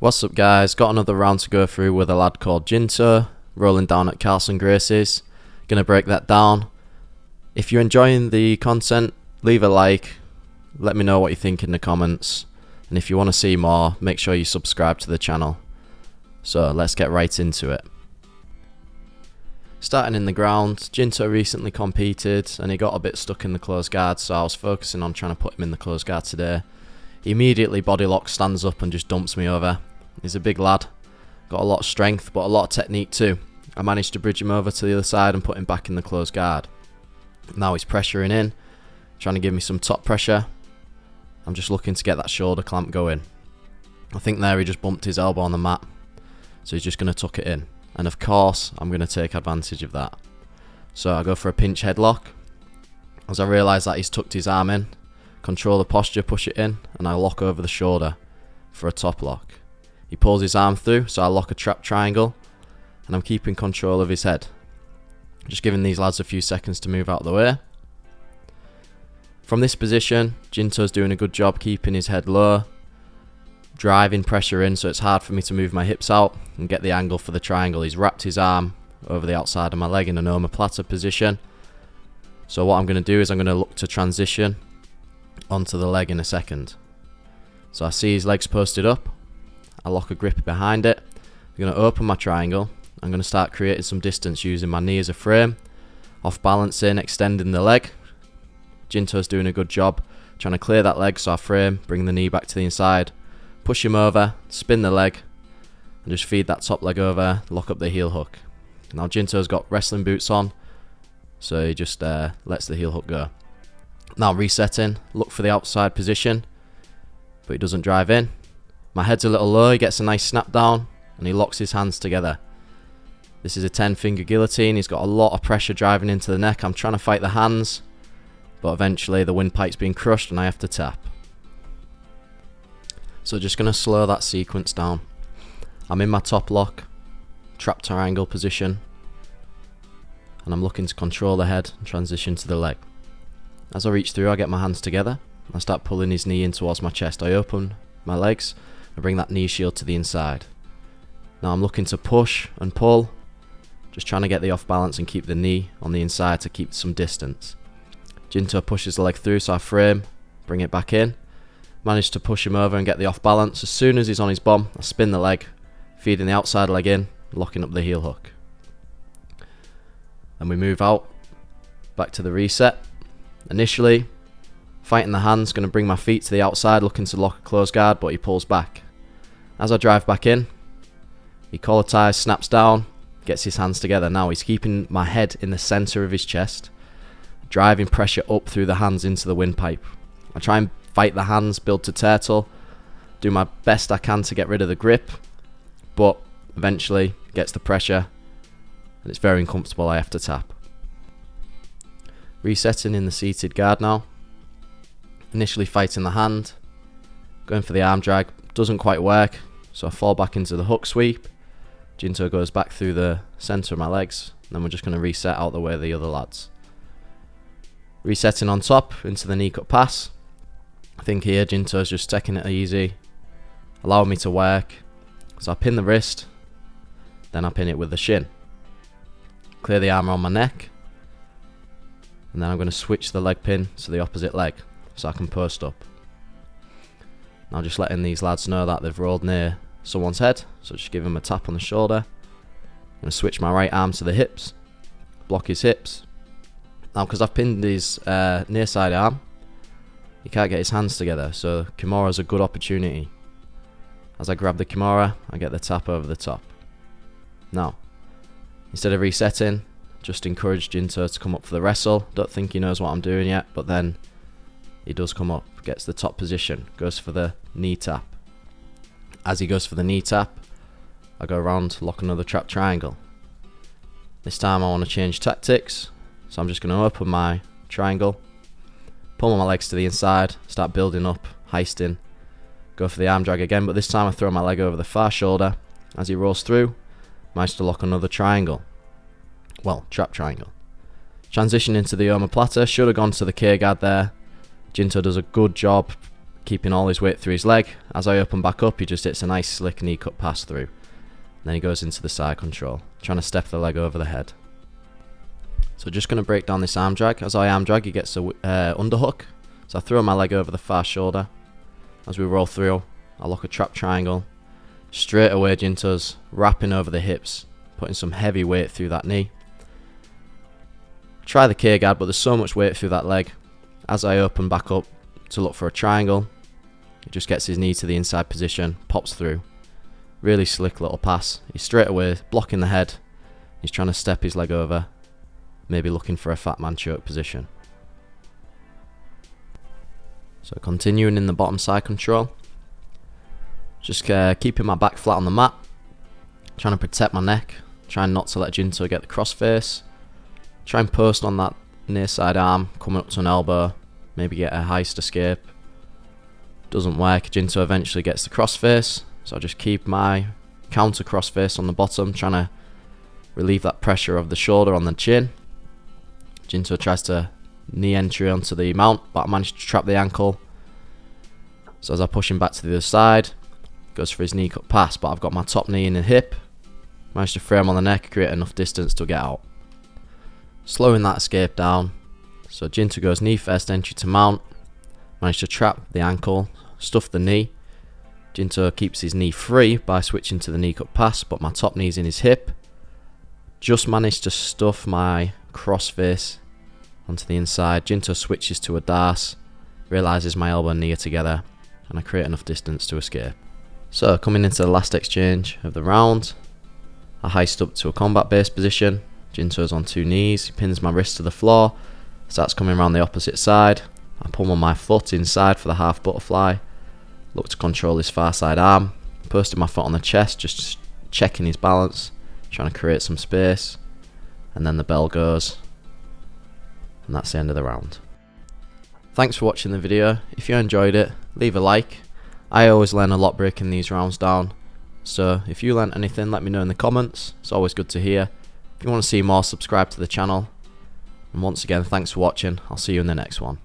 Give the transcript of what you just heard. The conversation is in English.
What's up guys, got another round to go through with a lad called Jinto, rolling down at Carlson Gracie's. Gonna break that down. If you're enjoying the content, leave a like, let me know what you think in the comments, and if you want to see more, make sure you subscribe to the channel. So let's get right into it. Starting in the ground, Jinto recently competed and he got a bit stuck in the closed guard, so I was focusing on trying to put him in the closed guard today. He immediately body locks, stands up and just dumps me over. He's a big lad, got a lot of strength but a lot of technique too. I managed to bridge him over to the other side and put him back in the closed guard. Now he's pressuring in, trying to give me some top pressure. I'm just looking to get that shoulder clamp going. I think there he just bumped his elbow on the mat, so he's just going to tuck it in. And of course I'm going to take advantage of that. So I go for a pinch headlock. As I realise that he's tucked his arm in, control the posture, push it in, and I lock over the shoulder for a top lock. He pulls his arm through, so I lock a trap triangle, and I'm keeping control of his head. Just giving these lads a few seconds to move out of the way. From this position, Jinto's doing a good job keeping his head low, driving pressure in, so it's hard for me to move my hips out and get the angle for the triangle. He's wrapped his arm over the outside of my leg in an omoplata position. So what I'm going to do is I'm going to look to transition onto the leg in a second. So I see his legs posted up, I lock a grip behind it, I'm going to open my triangle, I'm going to start creating some distance using my knee as a frame, off balancing, extending the leg. Jinto's doing a good job trying to clear that leg, so I frame, bring the knee back to the inside, push him over, spin the leg, and just feed that top leg over, lock up the heel hook. Now Jinto's got wrestling boots on, so he just lets the heel hook go. Now resetting, look for the outside position, but he doesn't drive in. My head's a little low, he gets a nice snap down, and he locks his hands together. This is a 10-finger guillotine, he's got a lot of pressure driving into the neck. I'm trying to fight the hands, but eventually the windpipe's being crushed and I have to tap. So just going to slow that sequence down. I'm in my top lock, trap triangle position, and I'm looking to control the head and transition to the leg. As I reach through, I get my hands together, I start pulling his knee in towards my chest. I open my legs and bring that knee shield to the inside. Now I'm looking to push and pull, just trying to get the off balance and keep the knee on the inside to keep some distance. Jinto pushes the leg through, so I frame, bring it back in, manage to push him over and get the off balance. As soon as he's on his bum, I spin the leg, feeding the outside leg in, locking up the heel hook. And we move out, back to the reset. Initially, fighting the hands, going to bring my feet to the outside, looking to lock a closed guard, but he pulls back. As I drive back in, he collar ties, snaps down, gets his hands together. Now he's keeping my head in the center of his chest, driving pressure up through the hands into the windpipe. I try and fight the hands, build to turtle, do my best I can to get rid of the grip, but eventually gets the pressure and it's very uncomfortable. I have to tap. Resetting in the seated guard now. Initially fighting the hand, going for the arm drag, doesn't quite work, so I fall back into the hook sweep. Jinto goes back through the center of my legs, and then we're just going to reset out the way of the other lads. Resetting on top into the knee cut pass. I think here Jinto's just taking it easy, allowing me to work. So I pin the wrist, then I pin it with the shin. Clear the arm around my neck, and then I'm going to switch the leg pin to the opposite leg so I can post up. Now just letting these lads know that they've rolled near someone's head, so just give him a tap on the shoulder. I'm going to switch my right arm to the hips, block his hips. Now because I've pinned his near side arm, he can't get his hands together, so Kimura's a good opportunity. As I grab the Kimura, I get the tap over the top. Now, instead of resetting, just encourage Jinto to come up for the wrestle. Don't think he knows what I'm doing yet, but then he does come up, gets the top position, goes for the knee tap. As he goes for the knee tap, I go around, lock another trap triangle. This time I want to change tactics, so I'm just going to open my triangle, pull my legs to the inside, start building up, heisting, go for the arm drag again, but this time I throw my leg over the far shoulder. As he rolls through, manage to lock another triangle. Well, trap triangle. Transition into the omoplata, should have gone to the K guard there. Jinto does a good job keeping all his weight through his leg. As I open back up, he just hits a nice slick knee cut pass through. Then he goes into the side control, trying to step the leg over the head. So just going to break down this arm drag. As I arm drag, he gets a underhook. So I throw my leg over the far shoulder. As we roll through, I lock a trap triangle. Straight away, Jinto's wrapping over the hips, putting some heavy weight through that knee. Try the K-guard, but there's so much weight through that leg. As I open back up to look for a triangle, he just gets his knee to the inside position, pops through. Really slick little pass. He's straight away blocking the head. He's trying to step his leg over, maybe looking for a fat man choke position. So continuing in the bottom side control, just keeping my back flat on the mat, trying to protect my neck, trying not to let Jinto get the cross face. Try and post on that near side arm, coming up to an elbow, maybe get a heist escape. Doesn't work. Jinto eventually gets the cross face, so I just keep my counter cross face on the bottom, trying to relieve that pressure of the shoulder on the chin. Jinto tries to knee entry onto the mount, but I managed to trap the ankle. So as I push him back to the other side, goes for his knee cut pass, but I've got my top knee in the hip. Managed to frame on the neck, create enough distance to get out. Slowing that escape down. So Jinto goes knee first entry to mount. Managed to trap the ankle, stuff the knee. Jinto keeps his knee free by switching to the knee cut pass, but my top knee's in his hip. Just managed to stuff my cross face onto the inside. Jinto switches to a darce, realises my elbow and knee are together, and I create enough distance to escape. So coming into the last exchange of the round, I heist up to a combat based position. Jinto's on two knees, he pins my wrist to the floor, starts coming around the opposite side. I pummel my foot inside for the half butterfly, look to control his far side arm, posted my foot on the chest, just checking his balance, trying to create some space, and then the bell goes, and that's the end of the round. Thanks for watching the video. If you enjoyed it, leave a like. I always learn a lot breaking these rounds down, so if you learnt anything, let me know in the comments. It's always good to hear. If you want to see more, subscribe to the channel. And once again, thanks for watching. I'll see you in the next one.